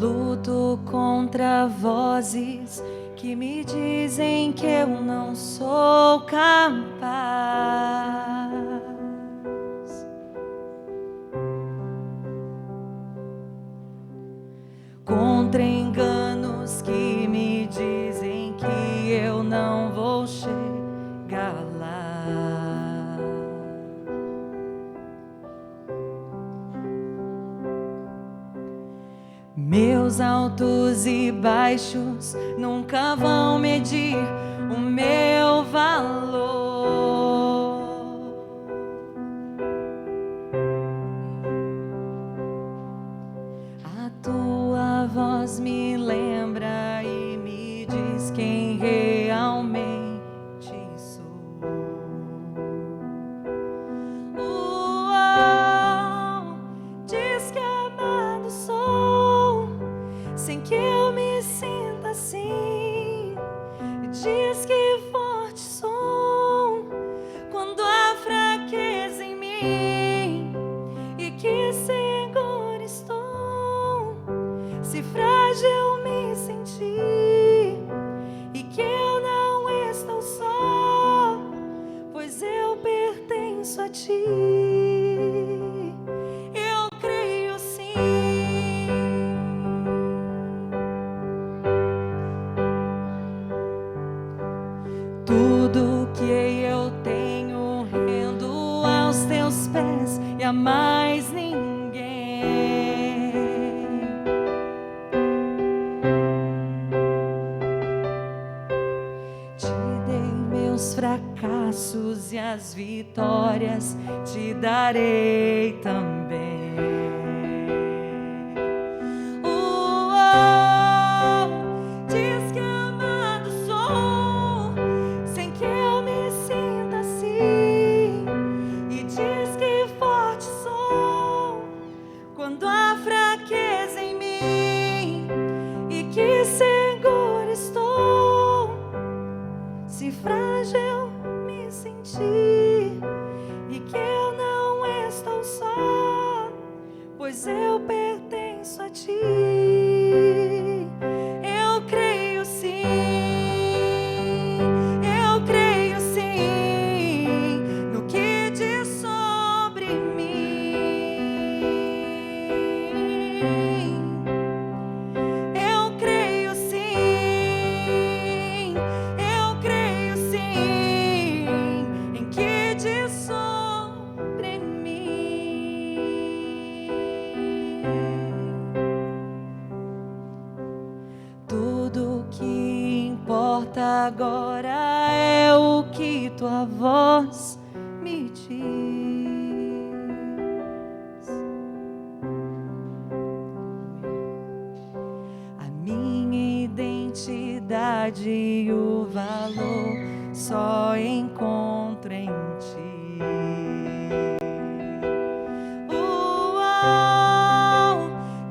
Luto contra vozes que me dizem que eu não sou capaz. Contra enganos que me dizem que eu não vou chegar lá. Meus altos e baixos nunca vão medir o meu valor. A tua voz me lembra e me diz quem realmente sou. Diz que amado sou, sem que eu me sinta assim. Diz que forte sou quando há fraqueza em mim, e que seguro estou se frágil me sentir, e que eu não estou só, pois eu pertenço a ti. Eu creio sim. Tudo que eu tenho rendo aos teus pés e a mais ninguém. Te dei meus fracassos e as vitórias te darei também. Diz que amado sou, sem que eu me sinta assim, e diz que forte sou quando há fraqueza em mim, e que seguro estou se frágil me sentir, e que eu não estou só, pois eu pertenço a ti. Eu creio sim, eu creio sim no que diz sobre mim. Eu creio sim, eu creio sim em que diz sobre mim. Tudo que importa agora é o que tua voz me diz. A minha identidade e o valor só encontro em ti.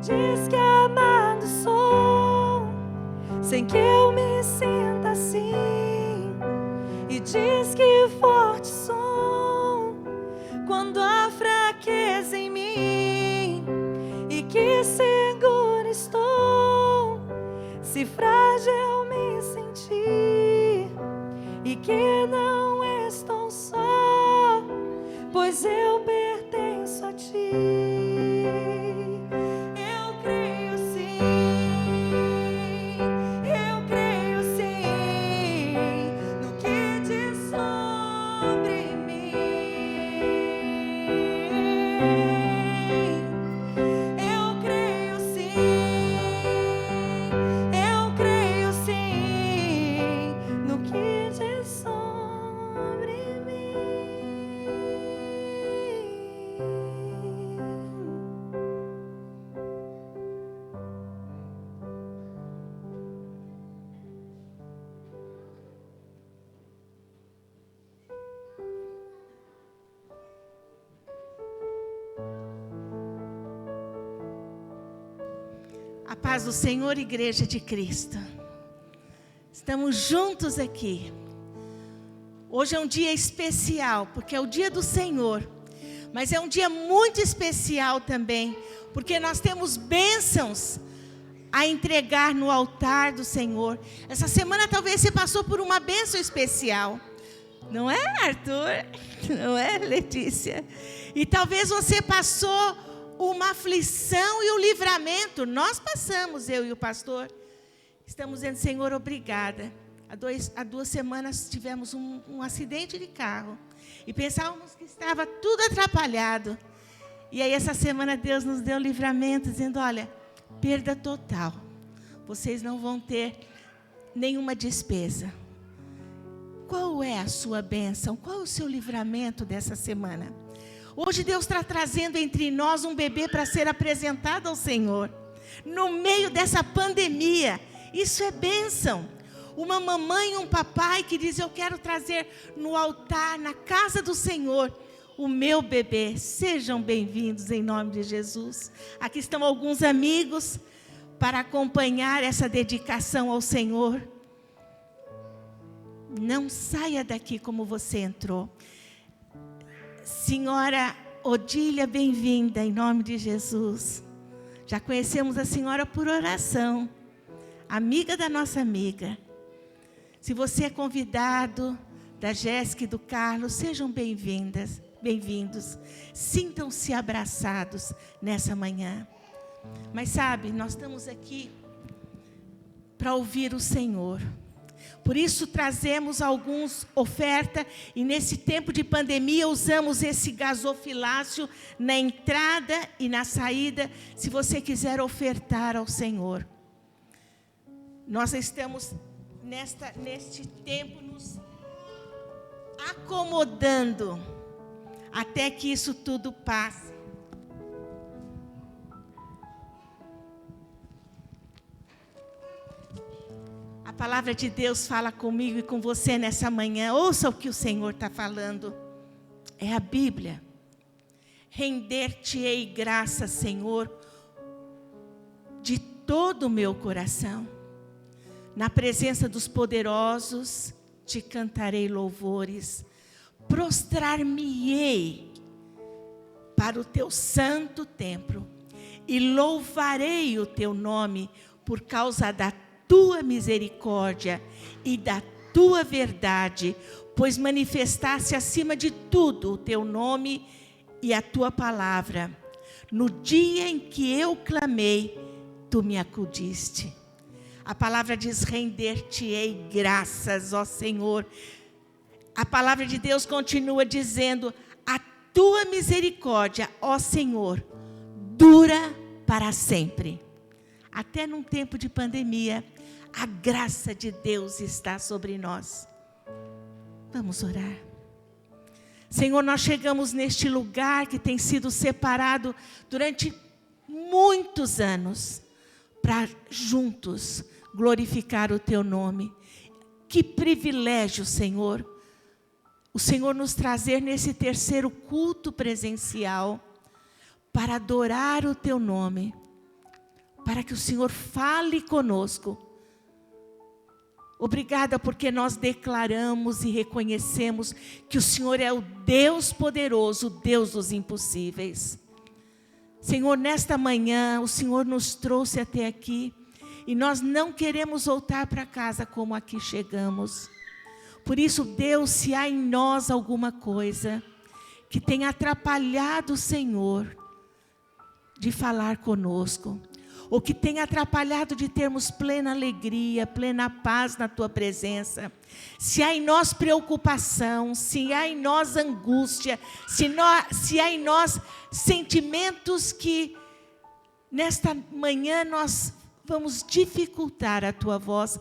Diz que amado sou, sem que eu me sinta assim, e diz que forte sou quando há fraqueza em mim, e que seguro estou se frágil me sentir, e que não estou só, pois eu pertenço a ti. Eu creio sim, eu creio sim no que diz sobre mim. Eu creio sim, eu creio sim no que diz sobre mim. A paz do Senhor, Igreja de Cristo. Estamos juntos aqui. Hoje é um dia especial, porque é o dia do Senhor. Mas é um dia muito especial também, porque nós temos bênçãos a entregar no altar do Senhor. Essa semana talvez você passou por uma bênção especial. Não é, Arthur? Não é, Letícia? E talvez você passou uma aflição e um livramento. Nós passamos, eu e o pastor. Estamos dizendo, Senhor, obrigada. Há 2 semanas tivemos um acidente de carro. E pensávamos que estava tudo atrapalhado. E aí essa semana Deus nos deu livramento, dizendo, olha, perda total. Vocês não vão ter nenhuma despesa. Qual é a sua bênção? Qual é o seu livramento dessa semana? Hoje Deus está trazendo entre nós um bebê para ser apresentado ao Senhor. No meio dessa pandemia. Isso é bênção. Uma mamãe e um papai que diz, eu quero trazer no altar, na casa do Senhor, o meu bebê. Sejam bem-vindos em nome de Jesus. Aqui estão alguns amigos para acompanhar essa dedicação ao Senhor. Não saia daqui como você entrou. Senhora Odília, bem-vinda em nome de Jesus. Já conhecemos a senhora por oração. Amiga da nossa amiga. Se você é convidado da Jéssica e do Carlos, sejam bem-vindos. Sintam-se abraçados nessa manhã. Mas sabe, nós estamos aqui para ouvir o Senhor. Por isso trazemos alguns ofertas e nesse tempo de pandemia usamos esse gasofilácio na entrada e na saída, se você quiser ofertar ao Senhor. Nós estamos neste tempo nos acomodando até que isso tudo passe. A palavra de Deus fala comigo e com você nessa manhã. Ouça o que o Senhor está falando. É a Bíblia. Render-te-ei graças, Senhor, de todo o meu coração. Na presença dos poderosos, te cantarei louvores. Prostrar-me-ei para o teu santo templo. E louvarei o teu nome por causa da tua misericórdia e da tua verdade, pois manifestaste acima de tudo o teu nome e a tua palavra. No dia em que eu clamei, tu me acudiste. A palavra diz, render-te-ei graças, ó Senhor. A palavra de Deus continua dizendo, a tua misericórdia, ó Senhor, dura para sempre. Até num tempo de pandemia, a graça de Deus está sobre nós. Vamos orar. Senhor, nós chegamos neste lugar que tem sido separado durante muitos anos, para juntos glorificar o teu nome. Que privilégio, Senhor, o Senhor nos trazer nesse terceiro culto presencial, para adorar o teu nome, para que o Senhor fale conosco. Obrigada porque nós declaramos e reconhecemos que o Senhor é o Deus poderoso, o Deus dos impossíveis. Senhor, nesta manhã o Senhor nos trouxe até aqui e nós não queremos voltar para casa como aqui chegamos. Por isso, Deus, se há em nós alguma coisa que tenha atrapalhado o Senhor de falar conosco, ou que tenha atrapalhado de termos plena alegria, plena paz na tua presença, se há em nós preocupação, se há em nós angústia, se há em nós sentimentos que nesta manhã nós vamos dificultar a tua voz,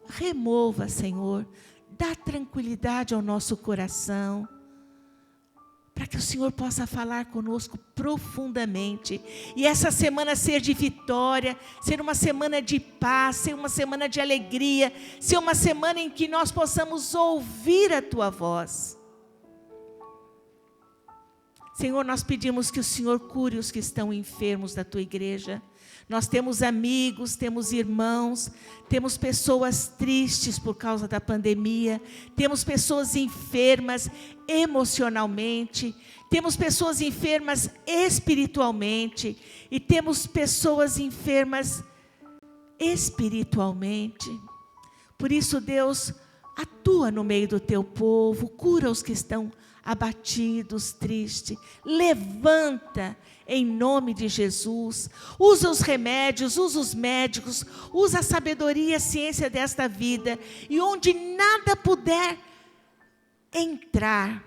remova, Senhor, dá tranquilidade ao nosso coração, para que o Senhor possa falar conosco profundamente. E essa semana ser de vitória, ser uma semana de paz, ser uma semana de alegria, ser uma semana em que nós possamos ouvir a tua voz. Senhor, nós pedimos que o Senhor cure os que estão enfermos da tua igreja. Nós temos amigos, temos irmãos, temos pessoas tristes por causa da pandemia, temos pessoas enfermas emocionalmente, temos pessoas enfermas espiritualmente e temos pessoas enfermas espiritualmente. Por isso, Deus, atua no meio do teu povo, cura os que estão abatidos, tristes. Levanta em nome de Jesus. Usa os remédios, usa os médicos, usa a sabedoria e a ciência desta vida. E onde nada puder entrar,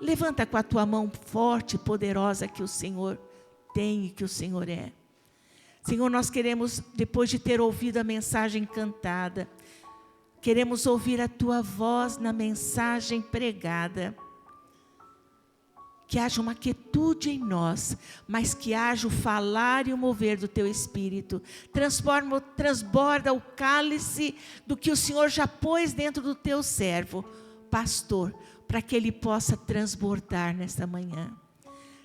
levanta com a tua mão forte e poderosa que o Senhor tem e que o Senhor é. Senhor, nós queremos, depois de ter ouvido a mensagem cantada, queremos ouvir a tua voz na mensagem pregada. Que haja uma quietude em nós, mas que haja o falar e o mover do teu Espírito. Transborda o cálice do que o Senhor já pôs dentro do teu servo, pastor, para que ele possa transbordar nesta manhã.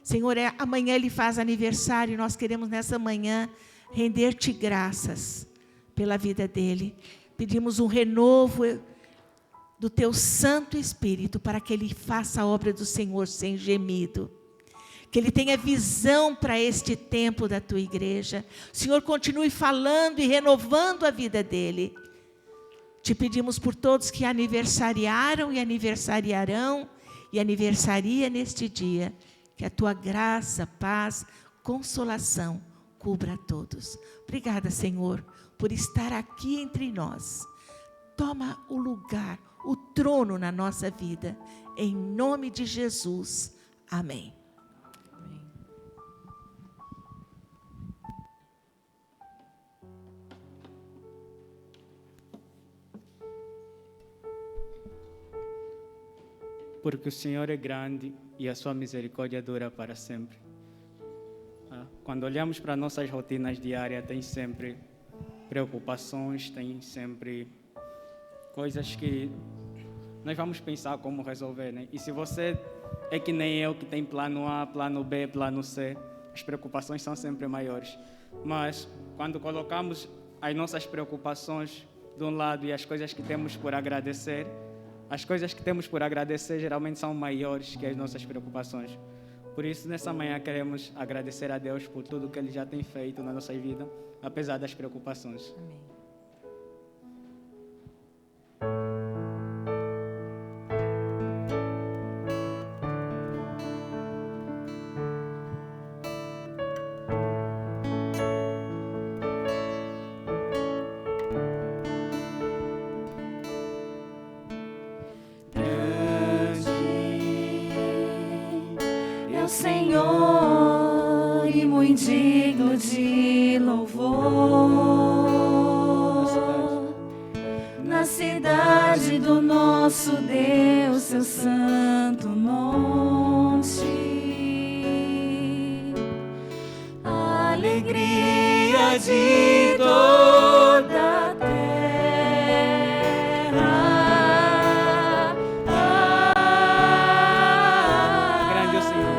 Senhor, amanhã ele faz aniversário e nós queremos nessa manhã render-te graças pela vida dele. Pedimos um renovo do teu Santo Espírito para que ele faça a obra do Senhor sem gemido. Que ele tenha visão para este tempo da tua igreja. O Senhor continue falando e renovando a vida dele. Te pedimos por todos que aniversariaram e aniversariarão e aniversaria neste dia. Que a tua graça, paz, consolação cubra a todos. Obrigada, Senhor, por estar aqui entre nós. Toma o lugar, o trono na nossa vida. Em nome de Jesus. Amém. Porque o Senhor é grande e a sua misericórdia dura para sempre. Quando olhamos para nossas rotinas diárias, tem sempre preocupações, tem sempre coisas que nós vamos pensar como resolver, né? E se você é que nem eu, que tem plano A, plano B, plano C, as preocupações são sempre maiores. Mas quando colocamos as nossas preocupações de um lado e as coisas que temos por agradecer, as coisas que temos por agradecer geralmente são maiores que as nossas preocupações. Por isso, nessa manhã, queremos agradecer a Deus por tudo que Ele já tem feito na nossa vida, apesar das preocupações. Amém. Senhor, e muito digno de louvor, na cidade do nosso Deus, seu santo monte, a alegria de toda a terra. Grande é o Senhor.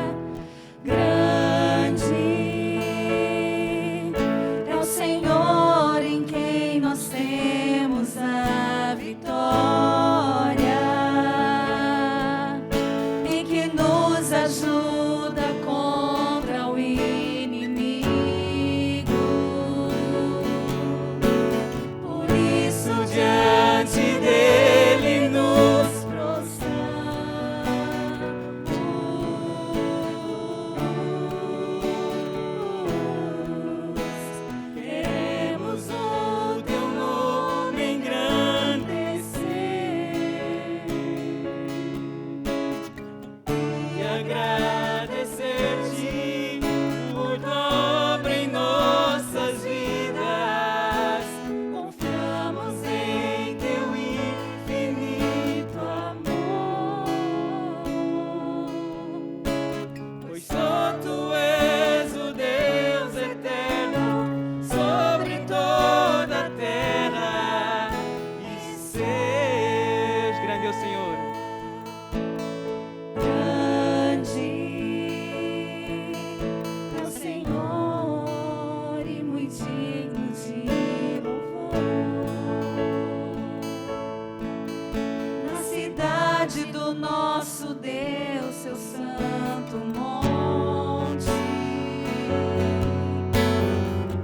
Do nosso Deus, seu santo monte,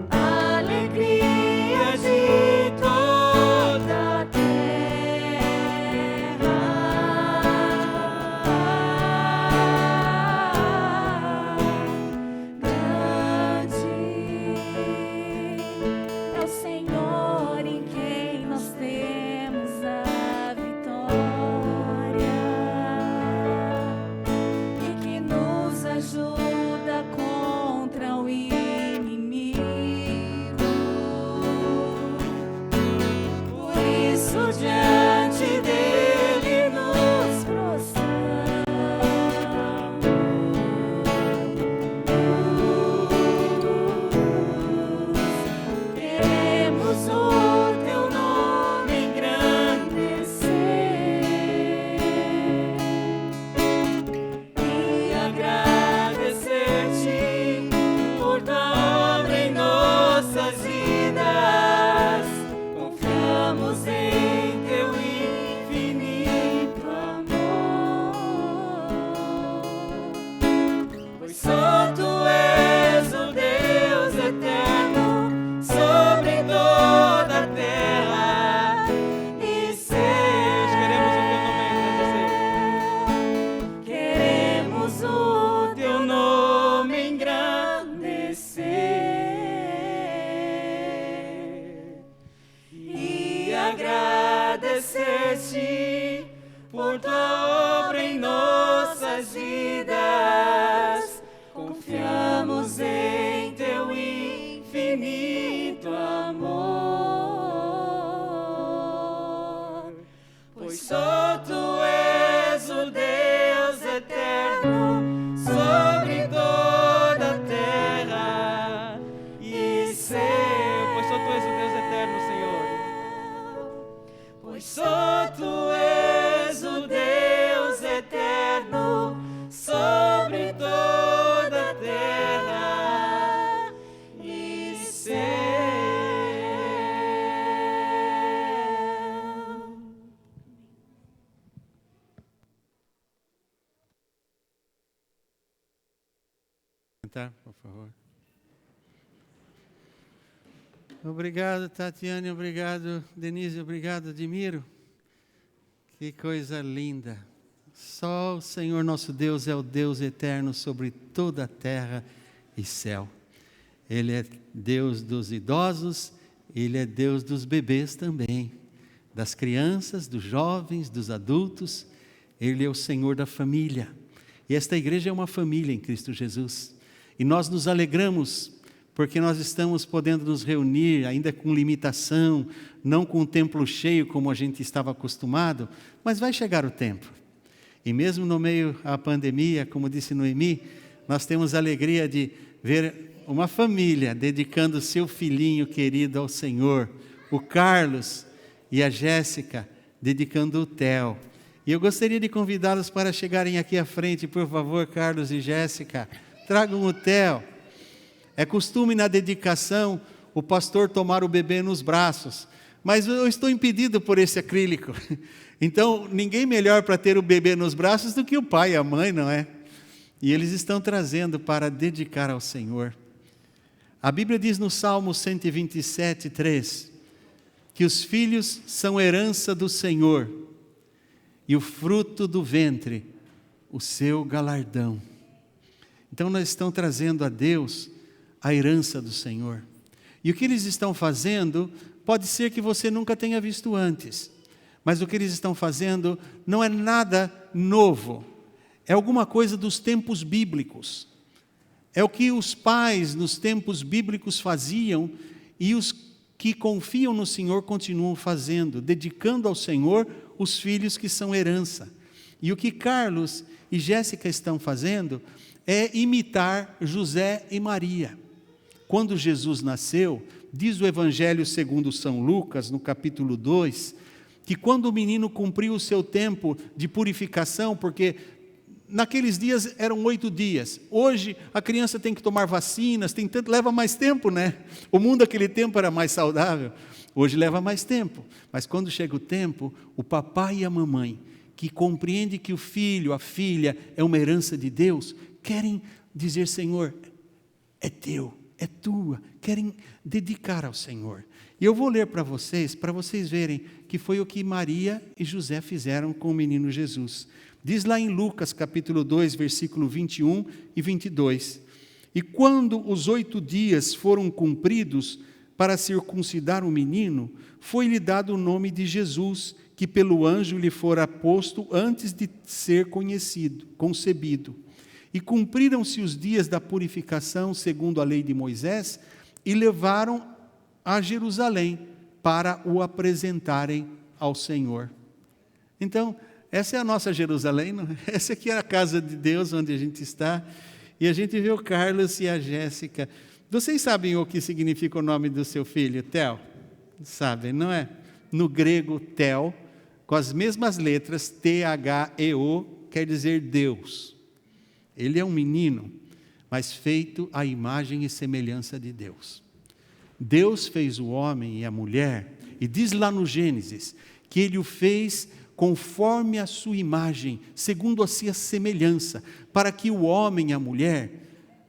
a alegria agradecer-te por tua obra em nossas vidas. Confiamos em teu infinito amor, pois só tu és o Deus eterno sobre toda a terra e céu. Pois só tu és o Deus eterno, Senhor. Pois só tu és o Deus eterno sobre toda a terra e céu. Cantar, por favor. Obrigado, Tatiane, obrigado, Denise, obrigado, Admiro. Que coisa linda. Só o Senhor nosso Deus é o Deus eterno sobre toda a terra e céu. Ele é Deus dos idosos, Ele é Deus dos bebês também, das crianças, dos jovens, dos adultos. Ele é o Senhor da família. E esta igreja é uma família em Cristo Jesus. E nós nos alegramos porque nós estamos podendo nos reunir, ainda com limitação, não com o templo cheio como a gente estava acostumado, mas vai chegar o tempo. E mesmo no meio da pandemia, como disse Noemi, nós temos a alegria de ver uma família dedicando seu filhinho querido ao Senhor, o Carlos e a Jéssica dedicando o Theo. E eu gostaria de convidá-los para chegarem aqui à frente, por favor, Carlos e Jéssica, tragam o Theo. É costume na dedicação o pastor tomar o bebê nos braços, mas eu estou impedido por esse acrílico. Então, ninguém melhor para ter o bebê nos braços do que o pai e a mãe, não é? E eles estão trazendo para dedicar ao Senhor. A Bíblia diz no Salmo 127, 3, que os filhos são herança do Senhor, e o fruto do ventre, o seu galardão. Então, nós estamos trazendo a Deus a herança do Senhor. E o que eles estão fazendo, pode ser que você nunca tenha visto antes, mas o que eles estão fazendo não é nada novo, é alguma coisa dos tempos bíblicos. É o que os pais nos tempos bíblicos faziam e os que confiam no Senhor continuam fazendo, dedicando ao Senhor os filhos que são herança. E o que Carlos e Jéssica estão fazendo é imitar José e Maria. Quando Jesus nasceu, diz o Evangelho segundo São Lucas, no capítulo 2, que quando o menino cumpriu o seu tempo de purificação, porque naqueles dias eram 8 dias, hoje a criança tem que tomar vacinas, leva mais tempo, né? O mundo naquele tempo era mais saudável, hoje leva mais tempo, mas quando chega o tempo, o papai e a mamãe, que compreendem que o filho, a filha, é uma herança de Deus, querem dizer: Senhor, é teu, é tua, querem dedicar ao Senhor. E eu vou ler para vocês verem que foi o que Maria e José fizeram com o menino Jesus. Diz lá em Lucas capítulo 2, versículo 21 e 22. E quando os 8 dias foram cumpridos para circuncidar o menino, foi-lhe dado o nome de Jesus, que pelo anjo lhe fora posto antes de ser concebido. E cumpriram-se os dias da purificação segundo a lei de Moisés, e levaram a Jerusalém para o apresentarem ao Senhor. Então, essa é a nossa Jerusalém, não é? Essa aqui é a casa de Deus onde a gente está, e a gente vê o Carlos e a Jéssica. Vocês sabem o que significa o nome do seu filho, Theo? Sabem, não é? No grego, Theo, com as mesmas letras, T-H-E-O, quer dizer Deus. Ele é um menino, mas feito à imagem e semelhança de Deus. Deus fez o homem e a mulher, e diz lá no Gênesis, que Ele o fez conforme a sua imagem, segundo a sua semelhança, para que o homem e a mulher,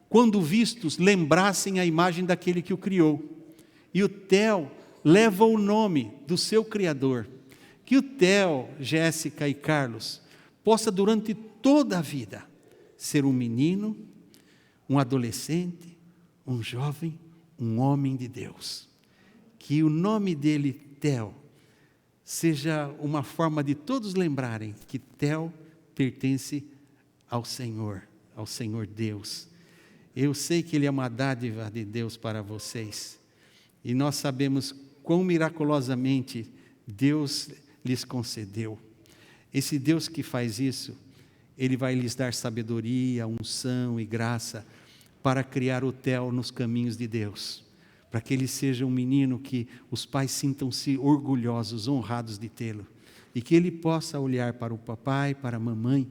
quando vistos, lembrassem a imagem daquele que o criou. E o Theo leva o nome do seu Criador. Que o Theo, Jéssica e Carlos, possa durante toda a vida ser um menino, um adolescente, um jovem, um homem de Deus. Que o nome dele, Theo, seja uma forma de todos lembrarem que Theo pertence ao Senhor Deus. Eu sei que Ele é uma dádiva de Deus para vocês. E nós sabemos quão miraculosamente Deus lhes concedeu. Esse Deus que faz isso, Ele vai lhes dar sabedoria, unção e graça para criar o Theo nos caminhos de Deus. Para que ele seja um menino que os pais sintam-se orgulhosos, honrados de tê-lo. E que ele possa olhar para o papai, para a mamãe,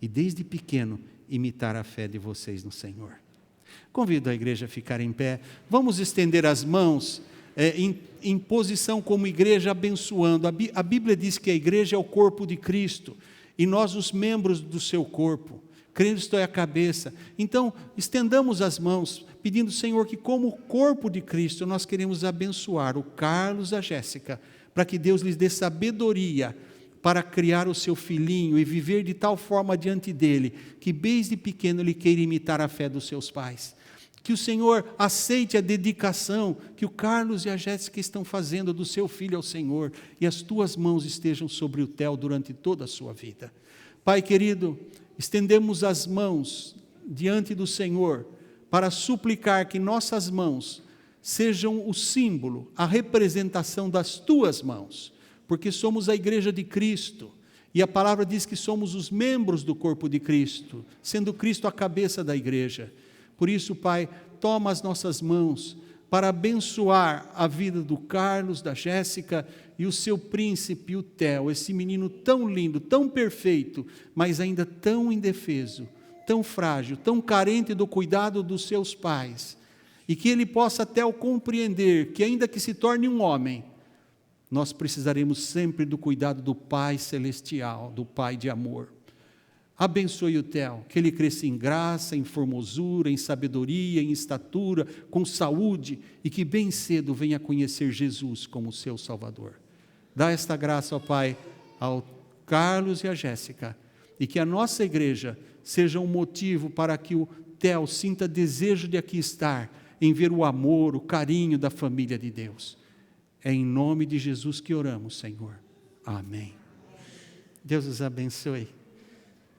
e desde pequeno imitar a fé de vocês no Senhor. Convido a igreja a ficar em pé. Vamos estender as mãos em posição como igreja, abençoando. A Bíblia diz que a igreja é o corpo de Cristo, e nós os membros do seu corpo. Cristo é a cabeça. Então, estendamos as mãos, pedindo, Senhor, que como corpo de Cristo, nós queremos abençoar o Carlos e a Jéssica, para que Deus lhes dê sabedoria para criar o seu filhinho e viver de tal forma diante dele, que desde pequeno ele queira imitar a fé dos seus pais. Que o Senhor aceite a dedicação que o Carlos e a Jéssica estão fazendo do seu filho ao Senhor, e as tuas mãos estejam sobre o Theo durante toda a sua vida. Pai querido, estendemos as mãos diante do Senhor para suplicar que nossas mãos sejam o símbolo, a representação das tuas mãos, porque somos a igreja de Cristo, e a palavra diz que somos os membros do corpo de Cristo, sendo Cristo a cabeça da igreja. Por isso, Pai, toma as nossas mãos para abençoar a vida do Carlos, da Jéssica e o seu príncipe, o Theo, esse menino tão lindo, tão perfeito, mas ainda tão indefeso, tão frágil, tão carente do cuidado dos seus pais, e que ele possa até compreender que ainda que se torne um homem, nós precisaremos sempre do cuidado do Pai Celestial, do Pai de amor. Abençoe o Theo, que ele cresça em graça, em formosura, em sabedoria, em estatura, com saúde, e que bem cedo venha conhecer Jesus como seu Salvador. Dá esta graça, ó Pai, ao Carlos e à Jéssica, e que a nossa igreja seja um motivo para que o Theo sinta desejo de aqui estar, em ver o amor, o carinho da família de Deus. É em nome de Jesus que oramos, Senhor. Amém. Deus os abençoe.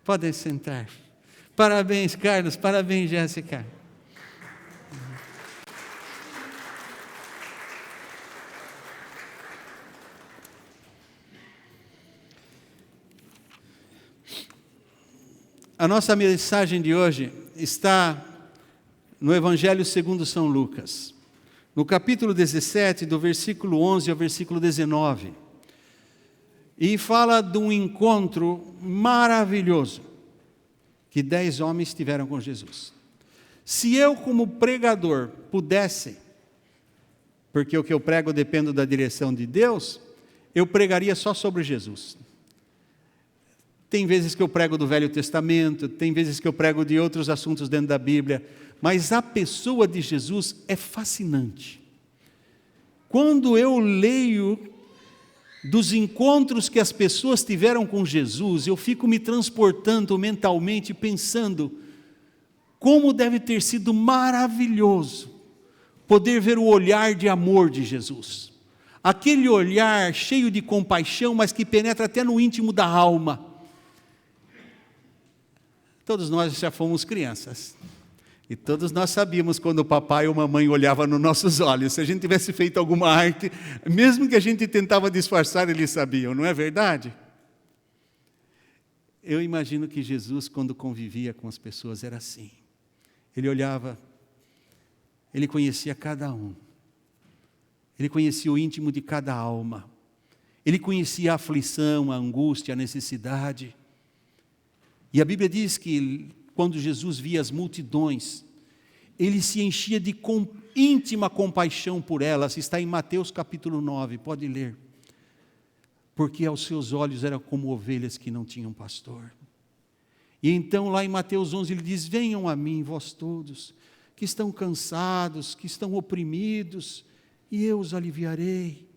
Podem sentar. Parabéns, Carlos. Parabéns, Jéssica. A nossa mensagem de hoje está no Evangelho segundo São Lucas, no capítulo 17, do versículo 11 ao versículo 19. E fala de um encontro maravilhoso que 10 homens tiveram com Jesus. Se eu, como pregador, pudesse, porque o que eu prego depende da direção de Deus, eu pregaria só sobre Jesus. Tem vezes que eu prego do Velho Testamento, tem vezes que eu prego de outros assuntos dentro da Bíblia, mas a pessoa de Jesus é fascinante. Quando eu leio dos encontros que as pessoas tiveram com Jesus, eu fico me transportando mentalmente, pensando como deve ter sido maravilhoso poder ver o olhar de amor de Jesus. Aquele olhar cheio de compaixão, mas que penetra até no íntimo da alma. Todos nós já fomos crianças. E todos nós sabíamos quando o papai ou mamãe olhava nos nossos olhos. Se a gente tivesse feito alguma arte, mesmo que a gente tentava disfarçar, eles sabiam, não é verdade? Eu imagino que Jesus, quando convivia com as pessoas, era assim. Ele olhava, ele conhecia cada um. Ele conhecia o íntimo de cada alma. Ele conhecia a aflição, a angústia, a necessidade. E a Bíblia diz que quando Jesus via as multidões, ele se enchia de íntima compaixão por elas. Está em Mateus capítulo 9, pode ler. Porque aos seus olhos eram como ovelhas que não tinham pastor. E então lá em Mateus 11 ele diz: venham a mim, vós todos, que estão cansados, que estão oprimidos, e eu os aliviarei.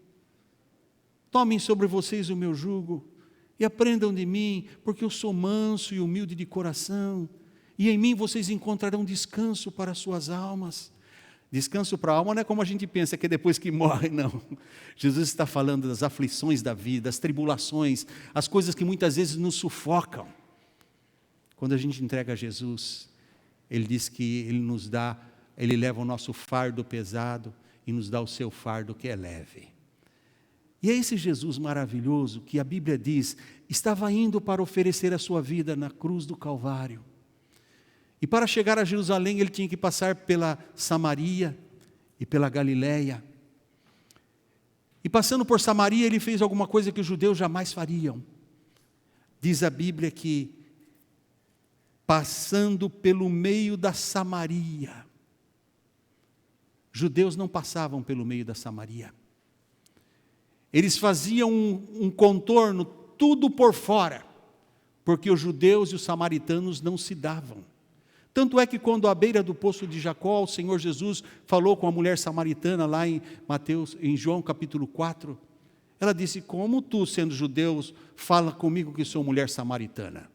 Tomem sobre vocês o meu jugo, e aprendam de mim, porque eu sou manso e humilde de coração, e em mim vocês encontrarão descanso para as suas almas. Descanso para a alma não é como a gente pensa, que é depois que morre, não. Jesus está falando das aflições da vida, das tribulações, as coisas que muitas vezes nos sufocam. Quando a gente entrega a Jesus, Ele diz que Ele leva o nosso fardo pesado e nos dá o seu fardo que é leve. E é esse Jesus maravilhoso que a Bíblia diz, estava indo para oferecer a sua vida na cruz do Calvário. E para chegar a Jerusalém, ele tinha que passar pela Samaria e pela Galiléia. E passando por Samaria, ele fez alguma coisa que os judeus jamais fariam. Diz a Bíblia que, passando pelo meio da Samaria, judeus não passavam pelo meio da Samaria. Eles faziam um contorno, tudo por fora, porque os judeus e os samaritanos não se davam. Tanto é que quando à beira do poço de Jacó, o Senhor Jesus falou com a mulher samaritana lá em João capítulo 4, ela disse, como tu, sendo judeu, fala comigo que sou mulher samaritana?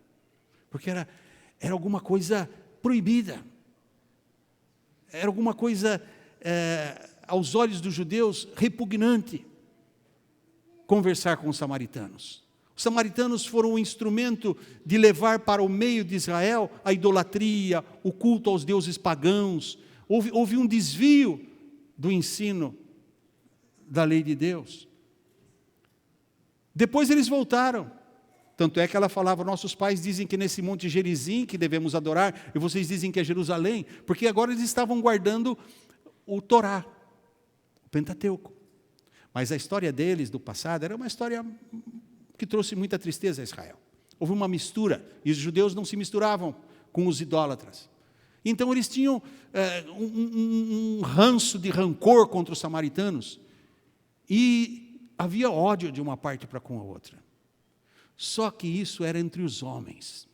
Porque era alguma coisa proibida, era alguma coisa, aos olhos dos judeus, repugnante, conversar com os samaritanos. Os samaritanos foram um instrumento de levar para o meio de Israel a idolatria, o culto aos deuses pagãos. Houve um desvio do ensino da lei de Deus. Depois eles voltaram. Tanto é que ela falava, nossos pais dizem que nesse monte Gerizim que devemos adorar, e vocês dizem que é Jerusalém, porque agora eles estavam guardando o Torá, o Pentateuco. Mas a história deles, do passado, era uma história que trouxe muita tristeza a Israel. Houve uma mistura, e os judeus não se misturavam com os idólatras. Então eles tinham um ranço de rancor contra os samaritanos, e havia ódio de uma parte para com a outra. Só que isso era entre os homens.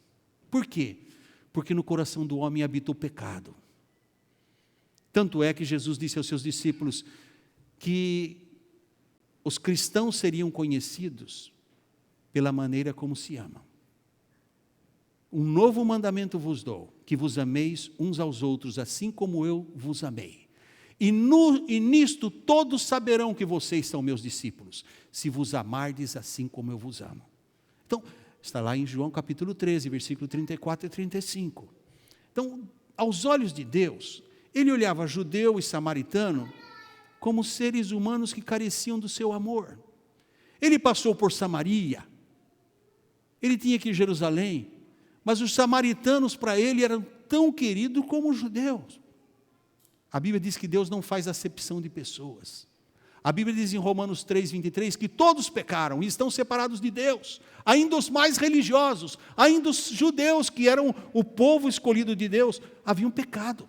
Por quê? Porque no coração do homem habita o pecado. Tanto é que Jesus disse aos seus discípulos que os cristãos seriam conhecidos pela maneira como se amam. Um novo mandamento vos dou, que vos ameis uns aos outros, assim como eu vos amei. E nisto todos saberão que vocês são meus discípulos, se vos amardes assim como eu vos amo. Então, está lá em João capítulo 13, versículo 34 e 35. Então, aos olhos de Deus, ele olhava judeu e samaritano como seres humanos que careciam do seu amor. Ele passou por Samaria, ele tinha que ir a Jerusalém, mas os samaritanos para ele eram tão queridos como os judeus. A Bíblia diz que Deus não faz acepção de pessoas. A Bíblia diz em Romanos 3, 23, que todos pecaram e estão separados de Deus, ainda os mais religiosos, ainda os judeus que eram o povo escolhido de Deus, haviam pecado.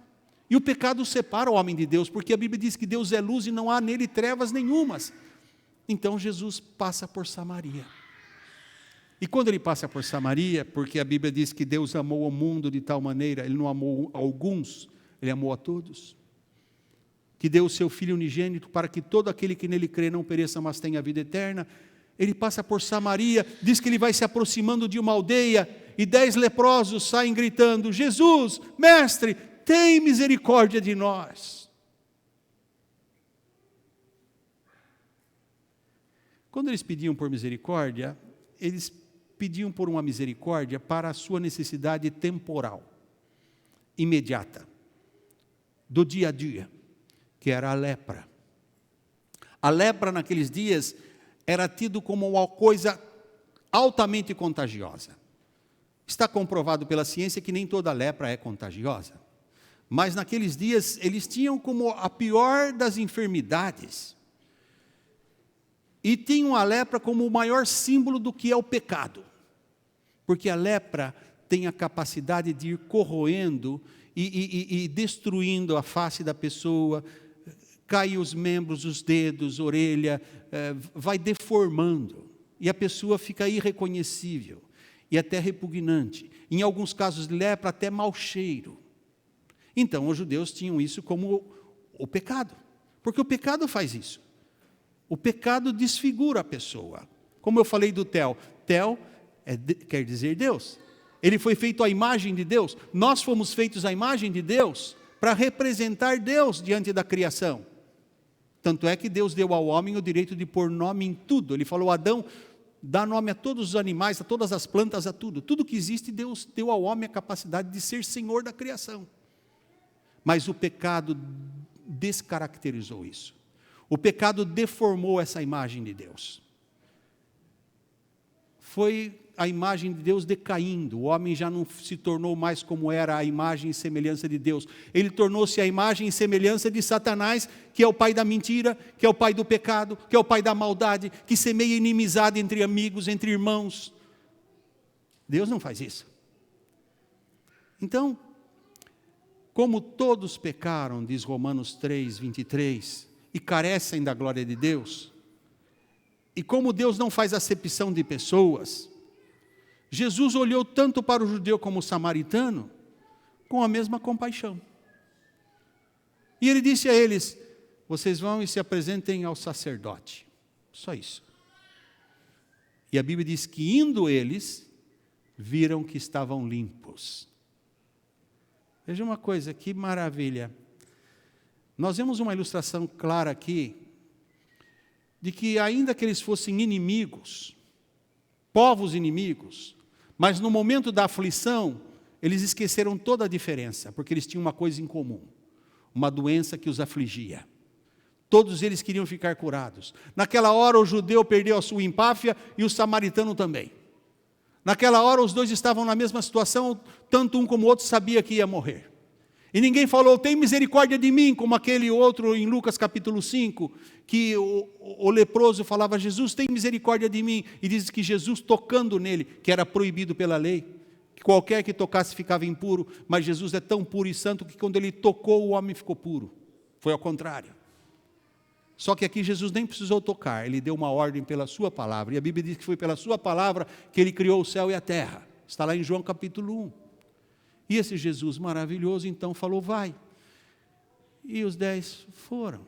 E o pecado separa o homem de Deus, porque a Bíblia diz que Deus é luz e não há nele trevas nenhumas. Então Jesus passa por Samaria. E quando ele passa por Samaria, porque a Bíblia diz que Deus amou o mundo de tal maneira, ele não amou alguns, ele amou a todos. Que deu o seu Filho unigênito para que todo aquele que nele crê não pereça, mas tenha a vida eterna. Ele passa por Samaria, diz que ele vai se aproximando de uma aldeia, e 10 leprosos saem gritando, Jesus, mestre, tem misericórdia de nós. Quando eles pediam por misericórdia, eles pediam por uma misericórdia para a sua necessidade temporal, imediata, do dia a dia, que era a lepra. A lepra naqueles dias era tido como uma coisa altamente contagiosa. Está comprovado pela ciência que nem toda lepra é contagiosa. Mas naqueles dias eles tinham como a pior das enfermidades. E tinham a lepra como o maior símbolo do que é o pecado. Porque a lepra tem a capacidade de ir corroendo e destruindo a face da pessoa, cai os membros, os dedos, orelha, vai deformando. E a pessoa fica irreconhecível e até repugnante. Em alguns casos de lepra, até mau cheiro. Então, os judeus tinham isso como o pecado. Porque o pecado faz isso. O pecado desfigura a pessoa. Como eu falei do Tel. Tel quer dizer Deus. Ele foi feito à imagem de Deus. Nós fomos feitos à imagem de Deus para representar Deus diante da criação. Tanto é que Deus deu ao homem o direito de pôr nome em tudo. Ele falou: Adão, dá nome a todos os animais, a todas as plantas, a tudo. Tudo que existe, Deus deu ao homem a capacidade de ser senhor da criação. Mas o pecado descaracterizou isso. O pecado deformou essa imagem de Deus. Foi a imagem de Deus decaindo. O homem já não se tornou mais como era a imagem e semelhança de Deus. Ele tornou-se a imagem e semelhança de Satanás, que é o pai da mentira, que é o pai do pecado, que é o pai da maldade, que semeia inimizade entre amigos, entre irmãos. Deus não faz isso. Então, como todos pecaram, diz Romanos 3, 23, e carecem da glória de Deus, e como Deus não faz acepção de pessoas, Jesus olhou tanto para o judeu como o samaritano com a mesma compaixão. E ele disse a eles: vocês vão e se apresentem ao sacerdote. Só isso. E a Bíblia diz que indo eles, viram que estavam limpos. Veja uma coisa, que maravilha. Nós vemos uma ilustração clara aqui, de que ainda que eles fossem inimigos, povos inimigos, mas no momento da aflição, eles esqueceram toda a diferença, porque eles tinham uma coisa em comum, uma doença que os afligia. Todos eles queriam ficar curados. Naquela hora o judeu perdeu a sua empáfia e o samaritano também. Naquela hora os dois estavam na mesma situação, tanto um como o outro sabia que ia morrer. E ninguém falou: tem misericórdia de mim, como aquele outro em Lucas capítulo 5, que o leproso falava: Jesus, tem misericórdia de mim. E diz que Jesus, tocando nele, que era proibido pela lei, que qualquer que tocasse ficava impuro, mas Jesus é tão puro e santo que quando ele tocou, o homem ficou puro. Foi ao contrário. Só que aqui Jesus nem precisou tocar, ele deu uma ordem pela sua palavra. E a Bíblia diz que foi pela sua palavra que ele criou o céu e a terra. Está lá em João capítulo 1. E esse Jesus maravilhoso então falou: vai. E os 10 foram.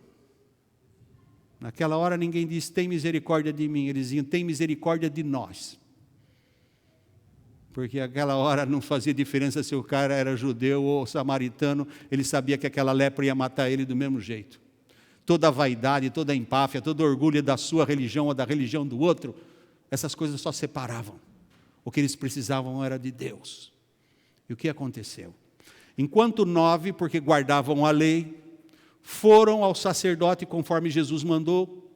Naquela hora ninguém disse: tem misericórdia de mim. Eles diziam: tem misericórdia de nós. Porque aquela hora não fazia diferença se o cara era judeu ou samaritano. Ele sabia que aquela lepra ia matar ele do mesmo jeito. Toda a vaidade, toda a empáfia, todo o orgulho da sua religião ou da religião do outro, essas coisas só separavam. O que eles precisavam era de Deus. E o que aconteceu? Enquanto 9, porque guardavam a lei, foram ao sacerdote conforme Jesus mandou,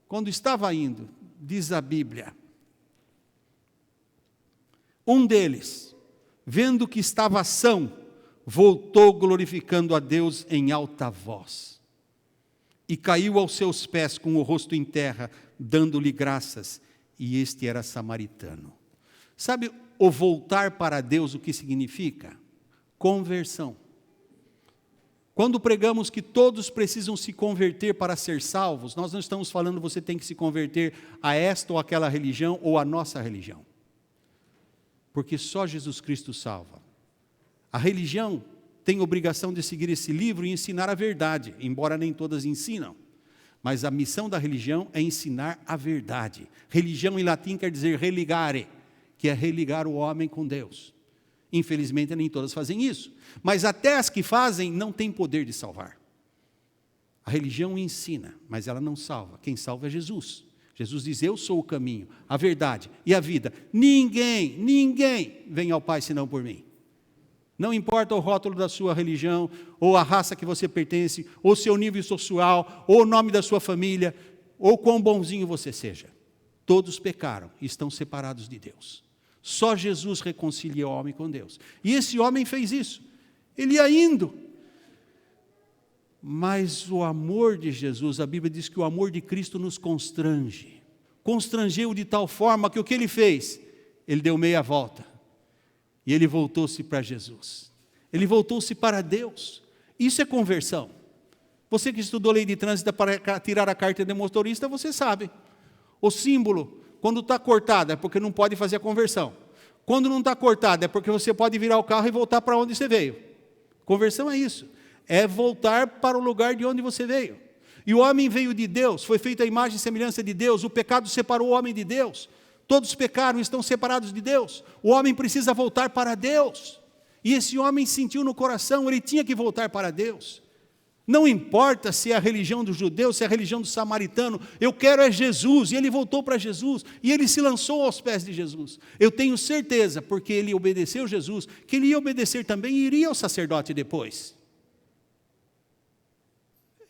quando estava indo, diz a Bíblia, um deles, vendo que estava são, voltou glorificando a Deus em alta voz, e caiu aos seus pés com o rosto em terra, dando-lhe graças, e este era samaritano. Sabe o voltar para Deus, o que significa? Conversão. Quando pregamos que todos precisam se converter para ser salvos, nós não estamos falando você tem que se converter a esta ou aquela religião ou a nossa religião. Porque só Jesus Cristo salva. A religião tem obrigação de seguir esse livro e ensinar a verdade, embora nem todas ensinam. Mas a missão da religião é ensinar a verdade. Religião em latim quer dizer religare, que é religar o homem com Deus. Infelizmente nem todas fazem isso, mas até as que fazem não têm poder de salvar. A religião ensina, mas ela não salva. Quem salva é Jesus. Jesus diz: eu sou o caminho, a verdade e a vida. Ninguém vem ao Pai senão por mim. Não importa o rótulo da sua religião, ou a raça que você pertence, ou seu nível social, ou o nome da sua família, ou quão bonzinho você seja. Todos pecaram e estão separados de Deus. Só Jesus reconcilia o homem com Deus. E esse homem fez isso. Ele ia indo. Mas o amor de Jesus, a Bíblia diz que o amor de Cristo nos constrange. Constrangeu de tal forma que o que ele fez? Ele deu meia volta. E ele voltou-se para Jesus. Ele voltou-se para Deus. Isso é conversão. Você que estudou lei de trânsito para tirar a carta de motorista, você sabe. O símbolo, quando está cortado, é porque não pode fazer a conversão. Quando não está cortado, é porque você pode virar o carro e voltar para onde você veio. Conversão é isso. É voltar para o lugar de onde você veio. E o homem veio de Deus, foi feita a imagem e semelhança de Deus. O pecado separou o homem de Deus. Todos pecaram, estão separados de Deus. O homem precisa voltar para Deus. E esse homem sentiu no coração, ele tinha que voltar para Deus. Não importa se é a religião do judeu, se é a religião do samaritano, eu quero é Jesus. E ele voltou para Jesus, e ele se lançou aos pés de Jesus. Eu tenho certeza, porque ele obedeceu Jesus, que ele ia obedecer também e iria ao sacerdote depois.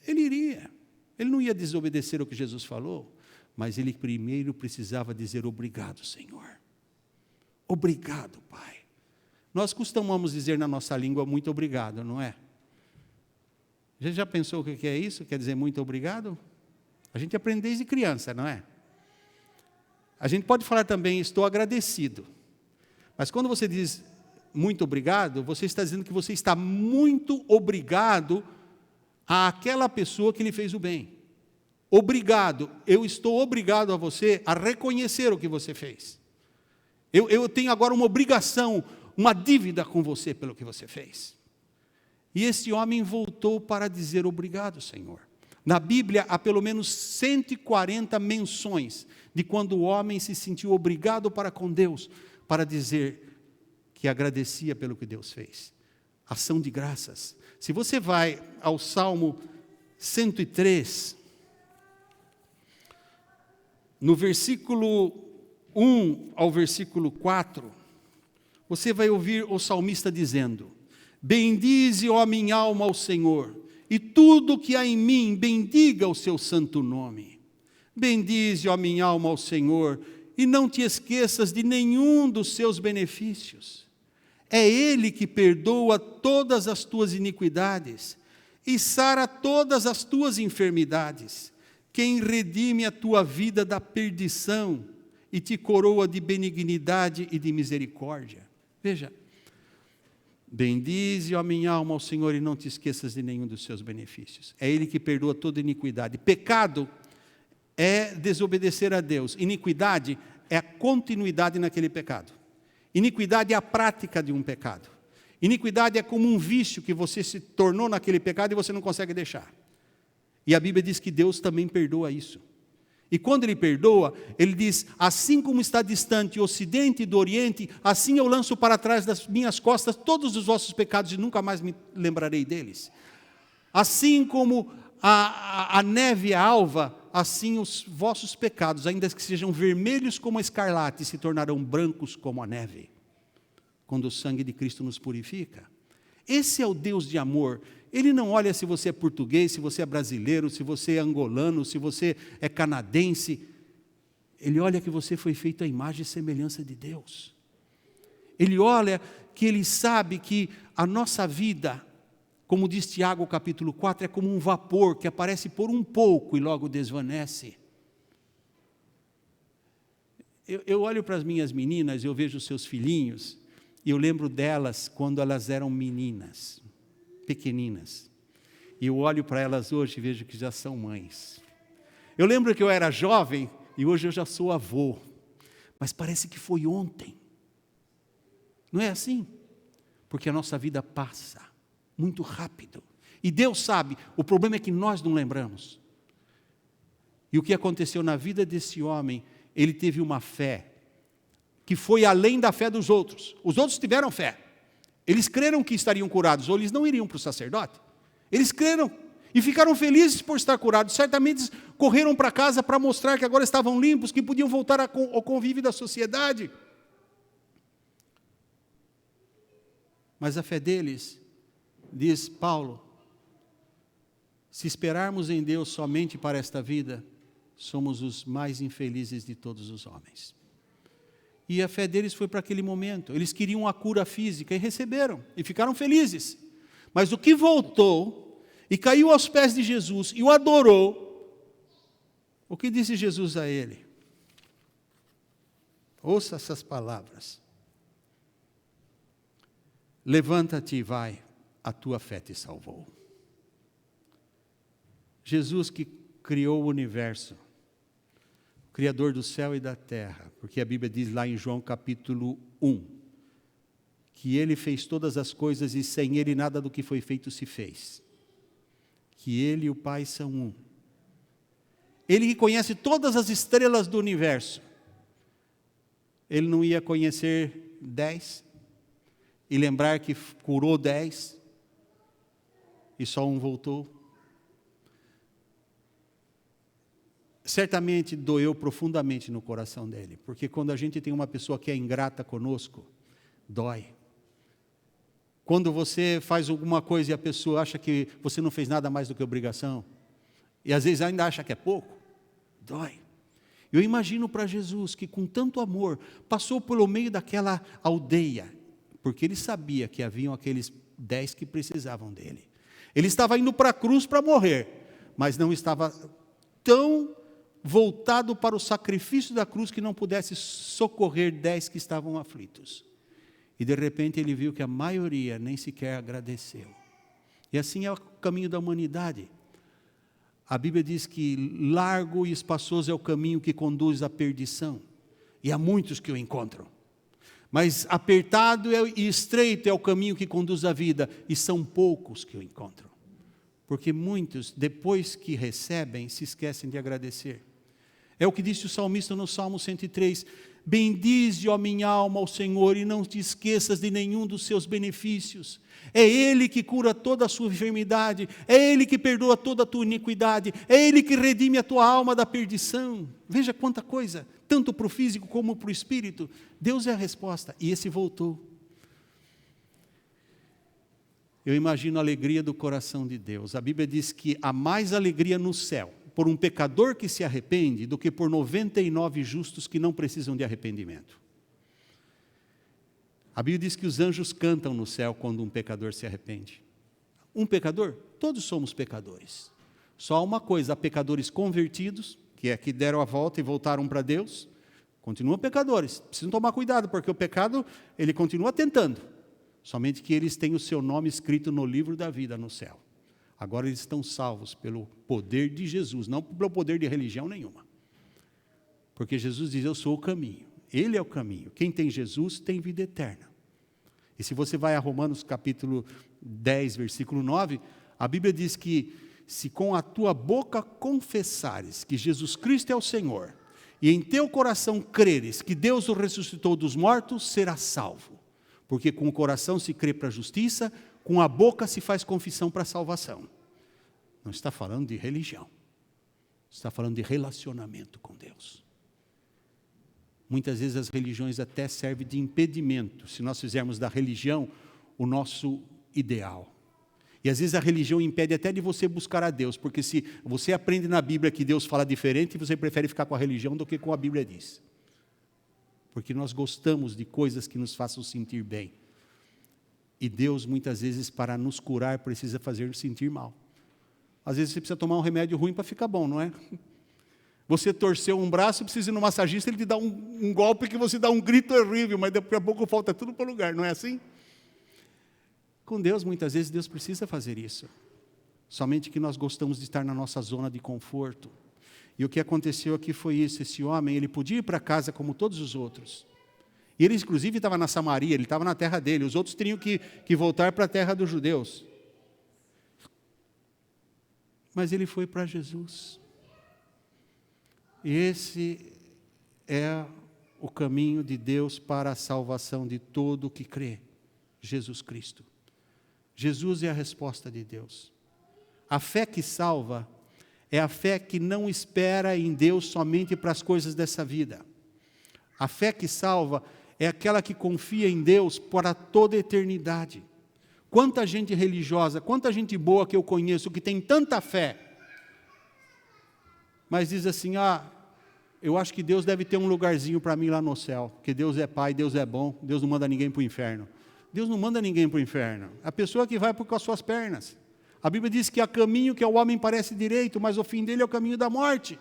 Ele iria. Ele não ia desobedecer o que Jesus falou, mas ele primeiro precisava dizer obrigado, Senhor. Obrigado, Pai. Nós costumamos dizer na nossa língua muito obrigado, não é? A gente já pensou o que é isso? Quer dizer muito obrigado? A gente aprende desde criança, não é? A gente pode falar também, estou agradecido. Mas quando você diz muito obrigado, você está dizendo que você está muito obrigado àquela pessoa que lhe fez o bem. Obrigado, eu estou obrigado a você a reconhecer o que você fez. Eu tenho agora uma obrigação, uma dívida com você pelo que você fez. E esse homem voltou para dizer obrigado, Senhor. Na Bíblia há pelo menos 140 menções de quando o homem se sentiu obrigado para com Deus, para dizer que agradecia pelo que Deus fez. Ação de graças. Se você vai ao Salmo 103, no versículo 1 ao versículo 4, você vai ouvir o salmista dizendo: bendize, ó minha alma, ao Senhor, e tudo que há em mim, bendiga o seu santo nome. Bendize, ó minha alma, ao Senhor, e não te esqueças de nenhum dos seus benefícios. É Ele que perdoa todas as tuas iniquidades e sara todas as tuas enfermidades, quem redime a tua vida da perdição e te coroa de benignidade e de misericórdia. Veja, bendize, ó minha alma, ao Senhor, e não te esqueças de nenhum dos seus benefícios. É Ele que perdoa toda iniquidade. Pecado é desobedecer a Deus. Iniquidade é a continuidade naquele pecado. Iniquidade é a prática de um pecado. Iniquidade é como um vício que você se tornou naquele pecado e você não consegue deixar. E a Bíblia diz que Deus também perdoa isso. E quando Ele perdoa, Ele diz: assim como está distante o ocidente do oriente, assim eu lanço para trás das minhas costas todos os vossos pecados e nunca mais me lembrarei deles. Assim como a neve é alva, assim os vossos pecados, ainda que sejam vermelhos como a escarlate, se tornarão brancos como a neve, quando o sangue de Cristo nos purifica. Esse é o Deus de amor. Ele não olha se você é português, se você é brasileiro, se você é angolano, se você é canadense. Ele olha que você foi feito à imagem e semelhança de Deus. Ele olha que Ele sabe que a nossa vida, como diz Tiago capítulo 4, é como um vapor que aparece por um pouco e logo desvanece. Eu olho para as minhas meninas, eu vejo os seus filhinhos, e eu lembro delas quando elas eram meninas, pequeninas. E eu olho para elas hoje e vejo que já são mães. Eu lembro que eu era jovem e hoje eu já sou avô. Mas parece que foi ontem. Não é assim? Porque a nossa vida passa muito rápido. E Deus sabe, o problema é que nós não lembramos. E o que aconteceu na vida desse homem, ele teve uma fé que foi além da fé dos outros. Os outros tiveram fé. Eles creram que estariam curados, ou eles não iriam para o sacerdote. Eles creram e ficaram felizes por estar curados. Certamente correram para casa para mostrar que agora estavam limpos, que podiam voltar ao convívio da sociedade. Mas a fé deles, diz Paulo, se esperarmos em Deus somente para esta vida, somos os mais infelizes de todos os homens. E a fé deles foi para aquele momento. Eles queriam a cura física e receberam, e ficaram felizes. Mas o que voltou e caiu aos pés de Jesus e o adorou, o que disse Jesus a ele? Ouça essas palavras: levanta-te e vai, a tua fé te salvou. Jesus, que criou o universo, Criador do céu e da terra, porque a Bíblia diz lá em João capítulo 1, que Ele fez todas as coisas e sem Ele nada do que foi feito se fez. Que Ele e o Pai são um. Ele que conhece todas as estrelas do universo, Ele não ia conhecer 10? e lembrar que curou 10 e só um voltou. Certamente doeu profundamente no coração dele, porque quando a gente tem uma pessoa que é ingrata conosco, dói. Quando você faz alguma coisa e a pessoa acha que você não fez nada mais do que obrigação, e às vezes ainda acha que é pouco, dói. Eu imagino para Jesus que com tanto amor passou pelo meio daquela aldeia, porque ele sabia que haviam aqueles 10 que precisavam dele. Ele estava indo para a cruz para morrer, mas não estava tão voltado para o sacrifício da cruz que não pudesse socorrer 10 que estavam aflitos. E de repente ele viu que a maioria nem sequer agradeceu. E assim é o caminho da humanidade. A Bíblia diz que largo e espaçoso é o caminho que conduz à perdição. E há muitos que o encontram. Mas apertado e estreito é o caminho que conduz à vida. E são poucos que o encontram. Porque muitos, depois que recebem, se esquecem de agradecer. É o que disse o salmista no Salmo 103. Bendize, ó minha alma, ao Senhor, e não te esqueças de nenhum dos seus benefícios. É Ele que cura toda a sua enfermidade, é Ele que perdoa toda a tua iniquidade, é Ele que redime a tua alma da perdição. Veja quanta coisa, tanto para o físico como para o espírito. Deus é a resposta, e esse voltou. Eu imagino a alegria do coração de Deus. A Bíblia diz que há mais alegria no céu por um pecador que se arrepende do que por 99 justos que não precisam de arrependimento. A Bíblia diz que os anjos cantam no céu quando um pecador se arrepende. Um pecador? Todos somos pecadores. Só há uma coisa, há pecadores convertidos, que é que deram a volta e voltaram para Deus, continuam pecadores. Precisam tomar cuidado, porque o pecado, ele continua tentando. Somente que eles têm o seu nome escrito no livro da vida no céu. Agora eles estão salvos pelo poder de Jesus, não pelo poder de religião nenhuma. Porque Jesus diz, eu sou o caminho. Ele é o caminho. Quem tem Jesus tem vida eterna. E se você vai a Romanos capítulo 10, versículo 9, a Bíblia diz que se com a tua boca confessares que Jesus Cristo é o Senhor, e em teu coração creres que Deus o ressuscitou dos mortos, serás salvo. Porque com o coração se crê para a justiça, com a boca se faz confissão para a salvação. Não está falando de religião. Está falando de relacionamento com Deus. Muitas vezes as religiões até servem de impedimento, se nós fizermos da religião o nosso ideal. E às vezes a religião impede até de você buscar a Deus, porque se você aprende na Bíblia que Deus fala diferente, você prefere ficar com a religião do que com a Bíblia diz. Porque nós gostamos de coisas que nos façam sentir bem. E Deus, muitas vezes, para nos curar, precisa fazer-nos sentir mal. Às vezes você precisa tomar um remédio ruim para ficar bom, não é? Você torceu um braço, precisa ir no massagista, ele te dá um golpe que você dá um grito horrível, mas daqui a pouco volta tudo para o lugar, não é assim? Com Deus, muitas vezes, Deus precisa fazer isso. Somente que nós gostamos de estar na nossa zona de conforto. E o que aconteceu aqui foi isso, esse homem, ele podia ir para casa como todos os outros. E ele, inclusive, estava na Samaria, ele estava na terra dele, os outros teriam que voltar para a terra dos judeus. Mas ele foi para Jesus. E esse é o caminho de Deus para a salvação de todo o que crê. Jesus Cristo. Jesus é a resposta de Deus. A fé que salva é a fé que não espera em Deus somente para as coisas dessa vida. A fé que salva é aquela que confia em Deus para toda a eternidade. Quanta gente religiosa, quanta gente boa que eu conheço, que tem tanta fé, mas diz assim, eu acho que Deus deve ter um lugarzinho para mim lá no céu, porque Deus é Pai, Deus é bom, Deus não manda ninguém para o inferno. Deus não manda ninguém para o inferno, a pessoa que vai com as suas pernas. A Bíblia diz que há caminho que ao homem parece direito, mas o fim dele é o caminho da morte.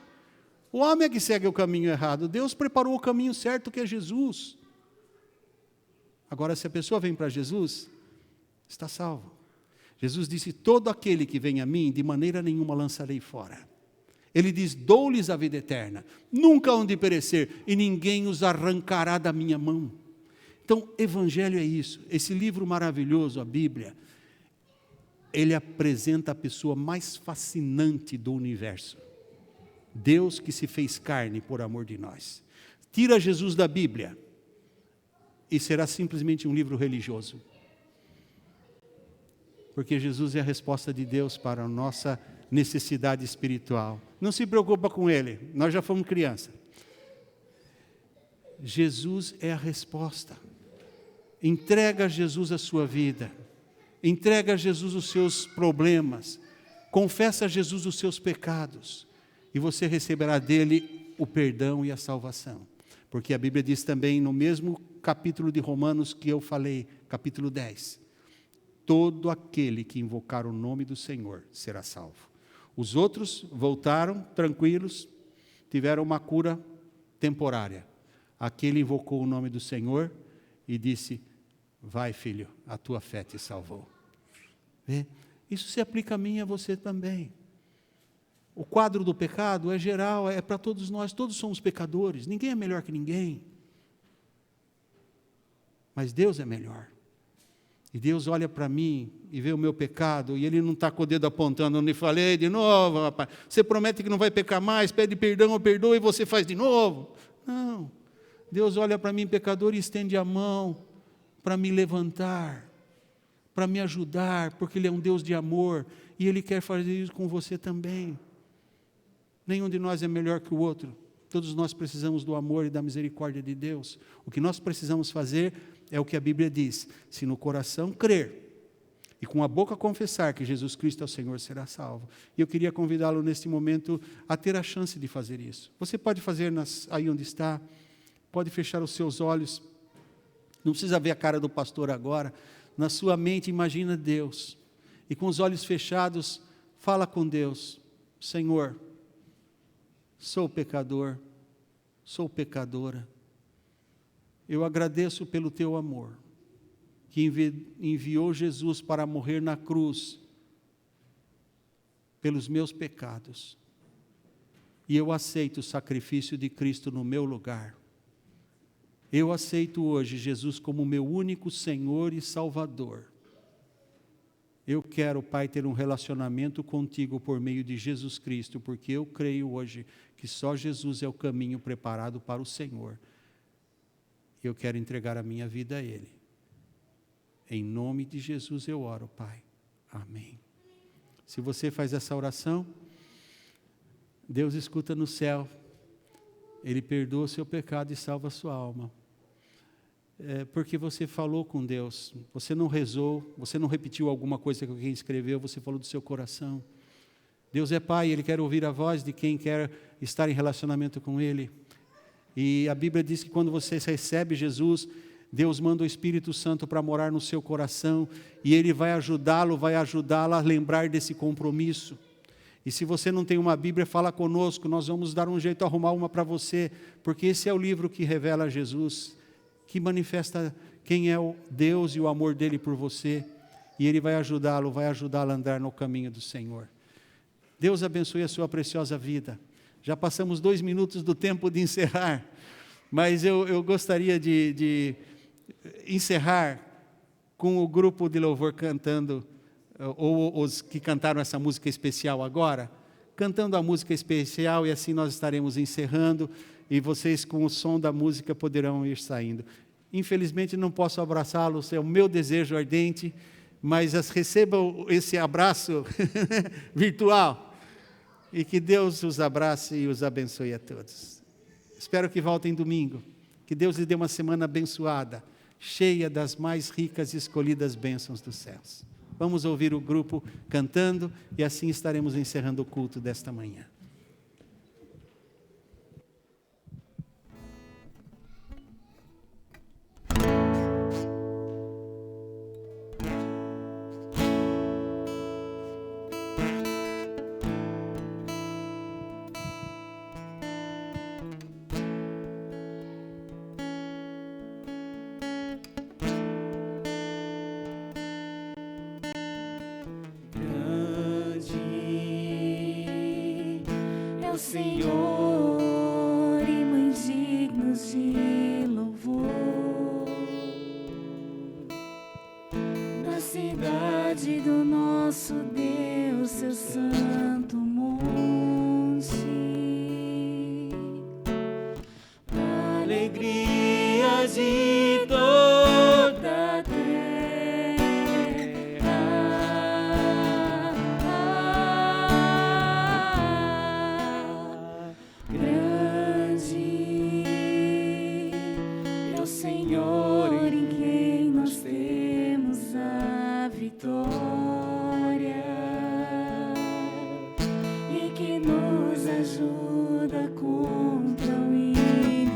O homem é que segue o caminho errado, Deus preparou o caminho certo, que é Jesus. Agora, se a pessoa vem para Jesus, está salvo. Jesus disse, todo aquele que vem a mim, de maneira nenhuma lançarei fora. Ele diz, dou-lhes a vida eterna, nunca hão de perecer, e ninguém os arrancará da minha mão. Então, evangelho é isso, esse livro maravilhoso, a Bíblia, ele apresenta a pessoa mais fascinante do universo. Deus que se fez carne por amor de nós. Tira Jesus da Bíblia, e será simplesmente um livro religioso. porque Jesus é a resposta de Deus para a nossa necessidade espiritual. Não se preocupa com Ele, nós já fomos criança. Jesus é a resposta. Entrega a Jesus a sua vida. Entrega a Jesus os seus problemas. Confessa a Jesus os seus pecados. E você receberá dele o perdão e a salvação. Porque a Bíblia diz também no mesmo capítulo de Romanos que eu falei, capítulo 10. Todo aquele que invocar o nome do Senhor será salvo. Os outros voltaram tranquilos, tiveram uma cura temporária. Aquele invocou o nome do Senhor e disse: vai, filho, a tua fé te salvou. Vê? Isso se aplica a mim e a você também. O quadro do pecado é geral, é para todos nós, todos somos pecadores, ninguém é melhor que ninguém. Mas Deus é melhor. E Deus olha para mim e vê o meu pecado, e Ele não está com o dedo apontando, eu nem falei de novo, rapaz. Você promete que não vai pecar mais, pede perdão, eu perdoo, e você faz de novo. Não. Deus olha para mim, pecador, e estende a mão para me levantar, para me ajudar, porque Ele é um Deus de amor, e Ele quer fazer isso com você também. Nenhum de nós é melhor que o outro. Todos nós precisamos do amor e da misericórdia de Deus. O que nós precisamos fazer é o que a Bíblia diz: se no coração crer e com a boca confessar que Jesus Cristo é o Senhor, será salvo. E eu queria convidá-lo neste momento a ter a chance de fazer isso. Você pode fazer aí onde está, pode fechar os seus olhos, não precisa ver a cara do pastor agora. Na sua mente imagina Deus, e com os olhos fechados fala com Deus: Senhor, sou pecador, sou pecadora. Eu agradeço pelo teu amor, que enviou Jesus para morrer na cruz pelos meus pecados. E eu aceito o sacrifício de Cristo no meu lugar. Eu aceito hoje Jesus como meu único Senhor e Salvador. Eu quero, Pai, ter um relacionamento contigo por meio de Jesus Cristo, porque eu creio hoje que só Jesus é o caminho preparado para o Senhor. Eu quero entregar a minha vida a Ele. Em nome de Jesus eu oro, Pai. Amém. Se você faz essa oração, Deus escuta no céu. Ele perdoa o seu pecado e salva a sua alma. Porque você falou com Deus, você não rezou, você não repetiu alguma coisa que alguém escreveu, você falou do seu coração. Deus é Pai, Ele quer ouvir a voz de quem quer estar em relacionamento com Ele. E a Bíblia diz que quando você recebe Jesus, Deus manda o Espírito Santo para morar no seu coração, e Ele vai ajudá-lo, vai ajudá-la a lembrar desse compromisso. E se você não tem uma Bíblia, fala conosco, nós vamos dar um jeito de arrumar uma para você, porque esse é o livro que revela Jesus, que manifesta quem é o Deus e o amor dEle por você, e Ele vai ajudá-lo, vai ajudá-la a andar no caminho do Senhor. Deus abençoe a sua preciosa vida. Já passamos 2 minutos do tempo de encerrar, mas eu gostaria de encerrar com o grupo de louvor cantando, ou os que cantaram essa música especial agora, cantando a música especial, e assim nós estaremos encerrando, e vocês com o som da música poderão ir saindo. Infelizmente não posso abraçá-los, é o meu desejo ardente, mas recebam esse abraço virtual, e que Deus os abrace e os abençoe a todos. Espero que voltem domingo, que Deus lhe dê uma semana abençoada, cheia das mais ricas e escolhidas bênçãos dos céus. Vamos ouvir o grupo cantando, e assim estaremos encerrando o culto desta manhã. Senhor, e mães dignos de louvor, na cidade do nosso Deus, seu santo monte, alegria de toda a terra. luta contra o inimigo.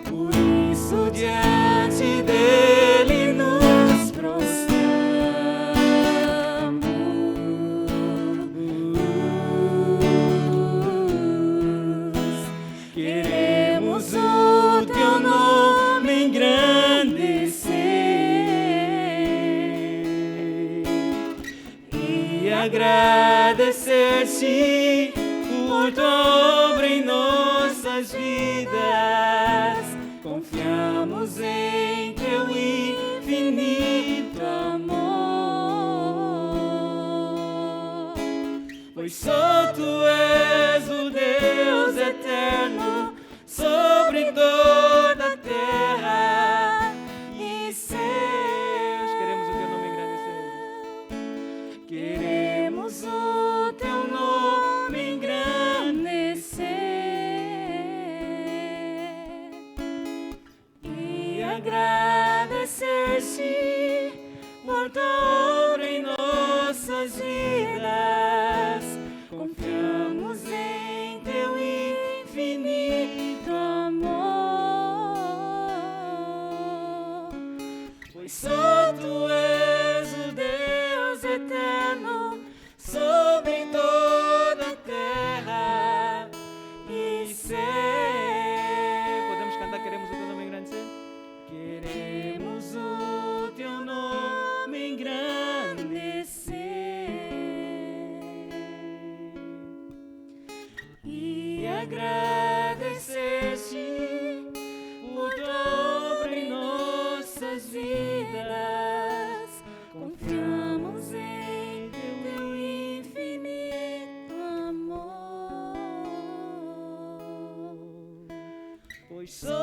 Por isso diante dele nos prostramos. Queremos o teu nome engrandecer e agradecer-te por tua obra em nossas vidas. Confiamos em teu infinito amor, pois só tu és o Deus eterno sobre toda a terra e céus. Queremos o teu nome engrandecer. Queremos o teu nome engrandecer e agradecer-te por tua obra em nossas vidas. Confiamos em teu infinito amor, pois só tu és o Deus eterno sobre toda a terra e céu. Podemos cantar Queremos o teu nome engrandecer? Queremos o teu nome engrandecer e agradecer-te por tua obra em nossas vidas. Confiamos em teu infinito amor, pois só